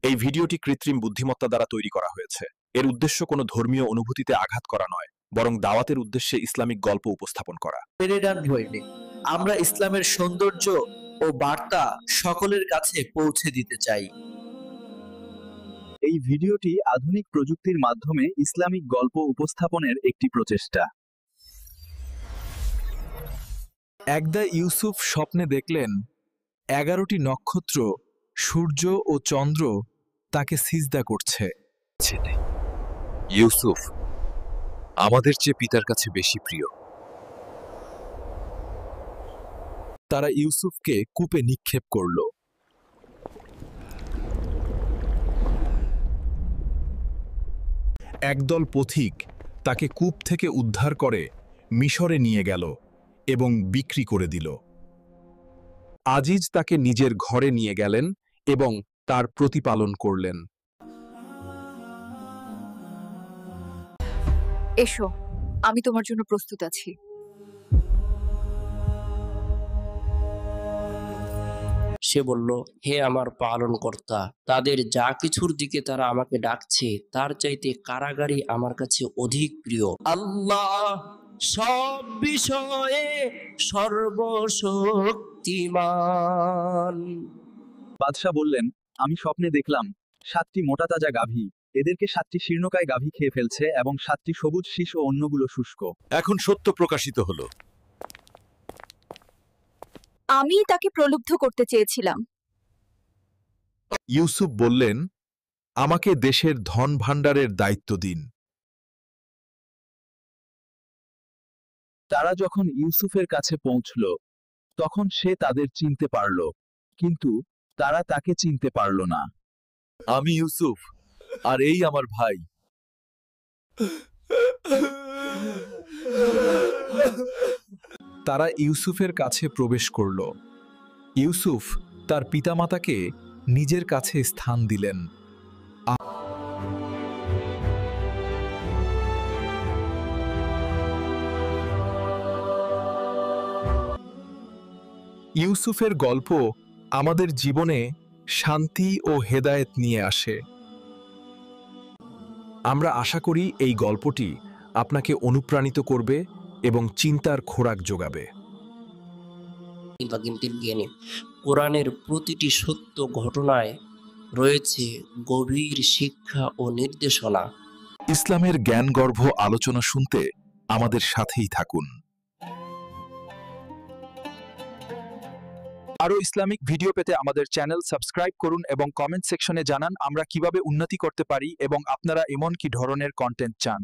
এই ভিডিওটি কৃত্রিম বুদ্ধিমত্তা দ্বারা তৈরি করা হয়েছে। এর উদ্দেশ্য কোনো ধর্মীয় অনুভূতিতে আঘাত করা নয়, বরং দাওয়াতের উদ্দেশ্যে ইসলামিক গল্প উপস্থাপন করা। আমরা ইসলামের সৌন্দর্য ও বার্তা সকলের কাছে পৌঁছে দিতে চাই। এই ভিডিওটি আধুনিক প্রযুক্তির মাধ্যমে ইসলামিক গল্প উপস্থাপনের একটি প্রচেষ্টা। একদা ইউসুফ স্বপ্নে দেখলেন 11টি নক্ষত্র, সূর্য ও চন্দ্র তাকে সিজদা করছে। ইউসুফ আমাদের চেয়ে পিতার কাছে বেশি প্রিয়। তারা ইউসুফকে কূপে নিক্ষেপ করল। একদল পথিক তাকে কূপ থেকে উদ্ধার করে মিশরে নিয়ে গেল এবং বিক্রি করে দিল। আজিজ তাকে নিজের ঘরে নিয়ে গেলেন এবং তার প্রতিপালন করলেন। এসো, আমি তোমার জন্য প্রস্তুত আছি। সে বলল, হে আমার পালনকর্তা, তাদের যা কিছুর দিকে তারা আমাকে ডাকছে তার চাইতে কারাগারই আমার কাছে অধিক প্রিয়। আল্লাহ সব বিষয়ে সর্বশক্তিমান। বাদশা বললেন, আমি স্বপ্নে দেখলাম 7টি মোটা তাজা গাভী, এদেরকে 7টি শীর্ণকায় গাভী খেয়ে ফেলছে এবং 7টি সবুজ শীষ ও অন্যগুলো শুষ্ক। এখন সত্য প্রকাশিত হলো। আমি তাকে প্রলুব্ধ করতে চেয়েছিলাম। ইউসুফ বললেন, আমাকে দেশের ধন ভাণ্ডারের দায়িত্ব দিন। তারা যখন ইউসুফের কাছে পৌঁছল, তখন সে তাদের চিনতে পারল, কিন্তু তারা তাকে চিনতে পারল না। আমি ইউসুফ, আর এই আমার ভাই। তারা ইউসুফের কাছে প্রবেশ করল। ইউসুফ তার পিতামাতাকে নিজের কাছে স্থান দিলেন। ইউসুফের গল্প আমাদের জীবনে শান্তি ও হেদায়েত নিয়ে আসে। আমরা আশা করি এই গল্পটি আপনাকে অনুপ্রাণিত করবে এবং চিন্তার খোরাক যোগাবে। কোরআনের প্রতিটি সত্য ঘটনায় রয়েছে গভীর শিক্ষা ও নির্দেশনা। ইসলামের জ্ঞানগর্ভ আলোচনা শুনতে আমাদের সাথেই থাকুন। আরও ইসলামিক ভিডিও পেতে আমাদের চ্যানেল সাবস্ক্রাইব করুন এবং কমেন্ট সেকশনে জানান আমরা কিভাবে উন্নতি করতে পারি এবং আপনারা এমন কি ধরনের কন্টেন্ট চান।